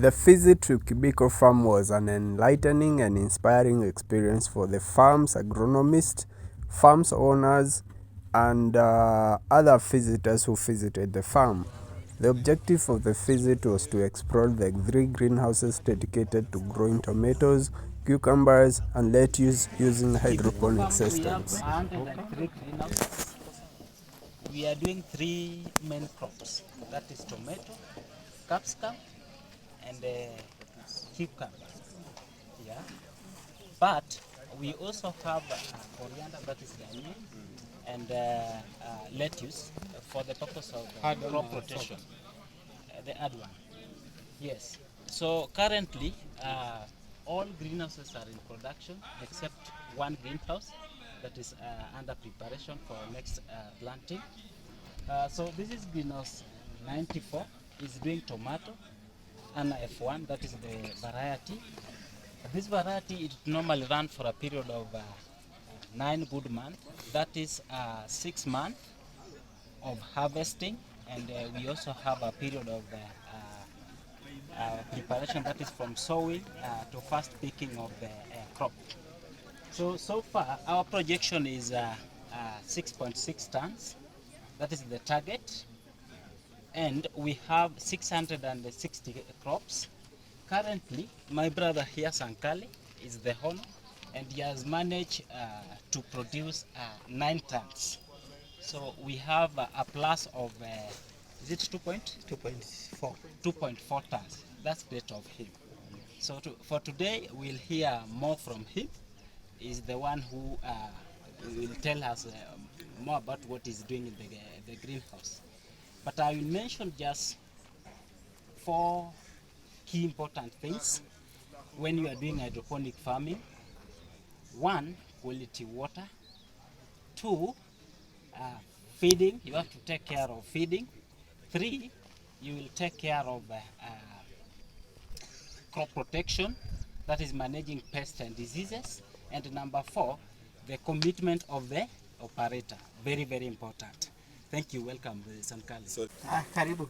The visit to Kibiko Farm was an enlightening and inspiring experience for the farm's agronomist, farm's owners, and other visitors who visited the farm. The objective of the visit was to explore the 3 greenhouses dedicated to growing tomatoes, cucumbers, and lettuce using hydroponic systems. We have 103 greenhouses. We are doing 3 main crops. That is tomato, capsicum, and cucumber. Yeah. But we also have coriander, that is onion, and lettuce for the purpose of crop rotation. The add one. Yes. So currently, all greenhouses are in production except one greenhouse that is under preparation for next planting. So this is greenhouse 94. Is doing tomato, and F1, that is the variety. This variety, it normally runs for a period of 9 good months. That is 6 months of harvesting, and we also have a period of preparation, that is from sowing to first picking of the crop. So far, our projection is 6.6 tons. That is the target. And we have 660 crops. Currently, my brother here, Sankali, is the owner, and he has managed to produce 9 tons. So we have a plus of, is it 2.4? 2.4 tons. That's great of him. So for today, we'll hear more from him. He's the one who will tell us more about what he's doing in the greenhouse. But I will mention just 4 key important things when you are doing hydroponic farming. 1, quality water. 2, feeding. You have to take care of feeding. 3, you will take care of crop protection, that is managing pests and diseases. And number 4, the commitment of the operator. Very, very important. Thank you. Welcome, Sankali. Karibu.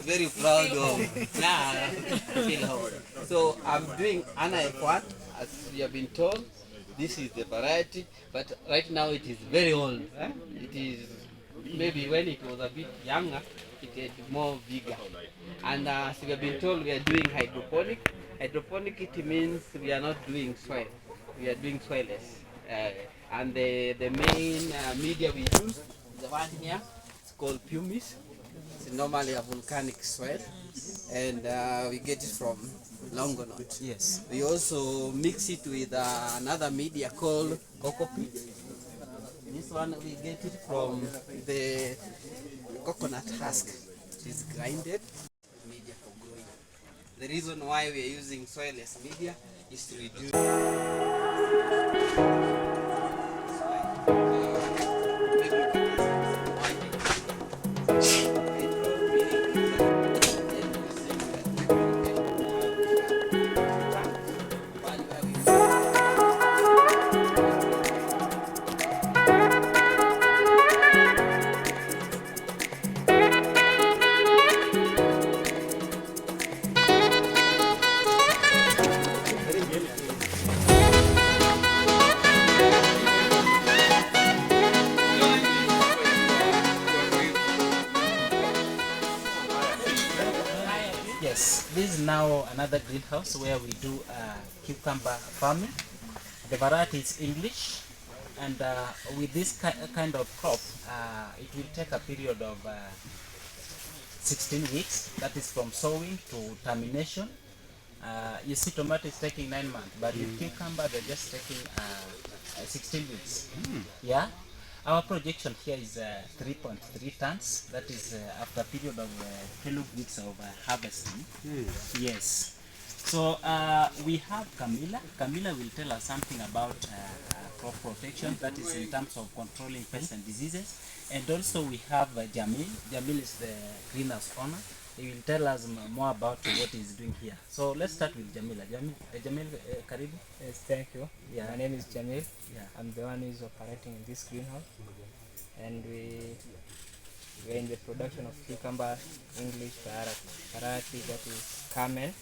Very proud of So I'm doing Anna F1, as you have been told. This is the variety, but right now it is very old. It is maybe when it was a bit younger, it had more vigor. And as we have been told, we are doing hydroponic. Hydroponic, it means we are not doing soil. We are doing soilless. And the main media we use, the one here, it's called pumice. It's normally a volcanic soil, and we get it from Longonot. Yes. We also mix it with another media called cocopeat. This one we get it from the coconut husk. It is grinded. Media for growing. The reason why we are using soilless media is to reduce. Yes, this is now another greenhouse where we do cucumber farming. The variety is English, and with this kind of crop, it will take a period of 16 weeks. That is from sowing to termination. You see, tomato is taking 9 months, but with cucumber, they're just taking 16 weeks. Yeah. Our projection here is 3.3 tons. That is after a period of 12 weeks of harvesting. Yes. So we have Camila. Camila will tell us something about crop protection, that is in terms of controlling pests and diseases. And also we have Jamil. Jamil is the greenhouse owner. He will tell us more about what he's doing here. So let's start with Jamila. Jamil, karibu. Yes, thank you. Yeah. My name is Jamil. Yeah. I'm the one who is operating in this greenhouse, and we're in the production of cucumber, English variety, that is Carmen.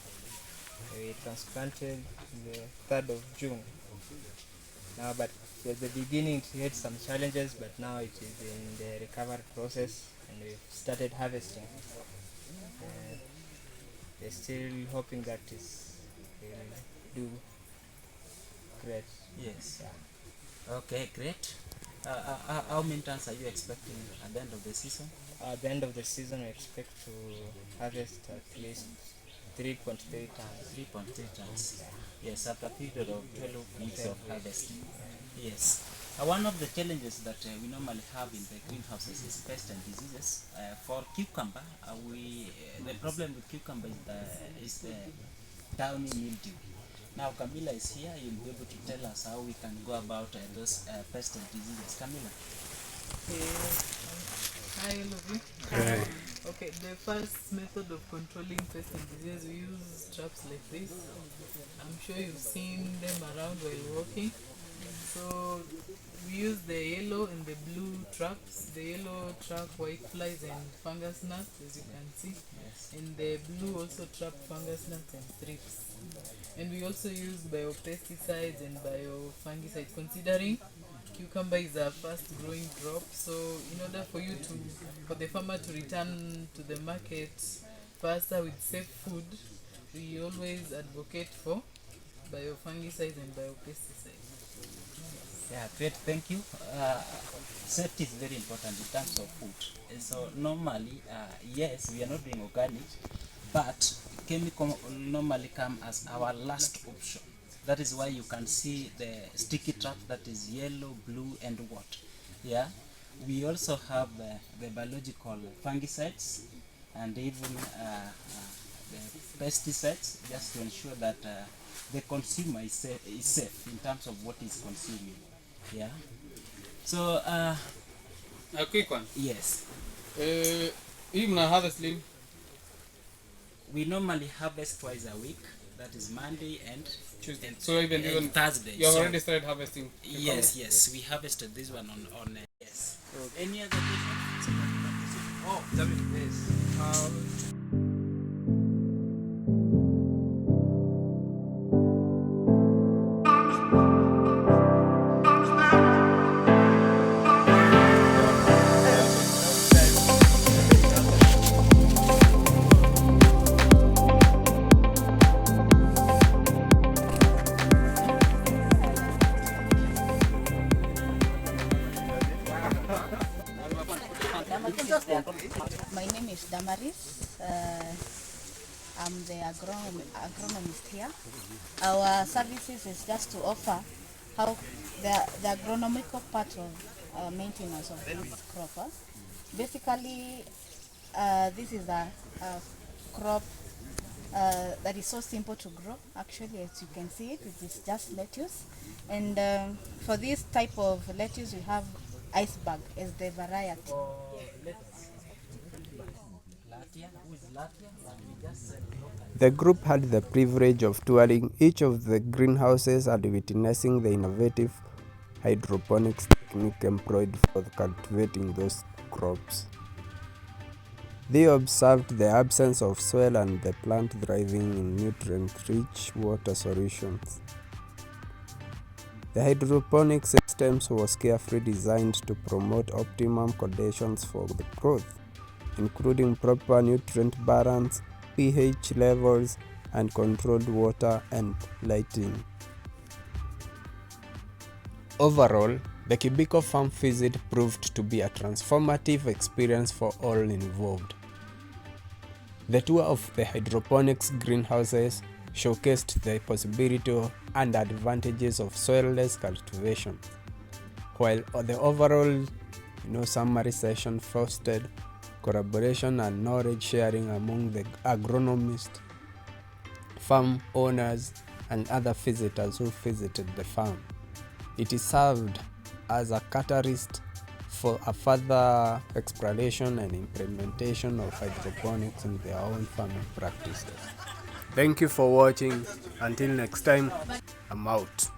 We transplanted the 3rd of June. Now, but at the beginning it had some challenges, but now it is in the recovery process, and we've started harvesting. We're still hoping that it will do great. Yes. Okay, great. How many tons are you expecting at the end of the season? At the end of the season, we expect to harvest at least 3.3 tons. 3.3 tons. Yes, after a period of 12 weeks of harvesting. Yes. One of the challenges that we normally have in the greenhouses is pests and diseases. For cucumber, the problem with cucumber is the downy mildew. Now Camila is here. You'll be able to tell us how we can go about those pests and diseases. Camila. Hi, all of you. Hi. Okay, the first method of controlling pests and diseases, we use traps like this. I'm sure you've seen them around while walking. So we use the yellow and the blue traps. The yellow trap white flies and fungus gnats, as you can see. Yes. And the blue also trap fungus gnats and thrips. And we also use biopesticides and biofungicides, considering cucumber is a fast growing crop. So in order for the farmer to return to the market faster with safe food, we always advocate for biofungicides and biopesticides. Yeah, great. Thank you. Safety is very important in terms of food. And so normally, yes, we are not doing organic, but chemical normally come as our last option. That is why you can see the sticky trap that is yellow, blue, and what. Yeah. We also have the biological fungicides and even the pesticides, just to ensure that the consumer is safe in terms of what is consuming. Yeah. So A quick one. yes, Hii mna harvest lini? we normally harvest twice a week. That is Monday and Tuesday. and, So even and Thursday. you have So- already started harvesting. Yes, we harvested this one on yes. Any other questions? Oh, yes. My name is Damaris. I'm the agronomist here. Our services is just to offer how the agronomical part of maintenance of this crop. Basically, this is a crop that is so simple to grow. Actually, as you can see it is just lettuce. And for this type of lettuce, we have iceberg as the variety. The group had the privilege of touring each of the greenhouses and witnessing the innovative hydroponics technique employed for cultivating those crops. They observed the absence of soil and the plant thriving in nutrient-rich water solutions. The hydroponic systems was carefully designed to promote optimum conditions for the growth, including proper nutrient balance, pH levels, and controlled water and lighting. Overall, the Kibiko Farm visit proved to be a transformative experience for all involved. The tour of the hydroponics greenhouses showcased the possibility and advantages of soilless cultivation, while the overall summary session fostered collaboration and knowledge sharing among the agronomists, farm owners, and other visitors who visited the farm. It is served as a catalyst for a further exploration and implementation of hydroponics in their own farming practices. Thank you for watching. Until next time, I'm out.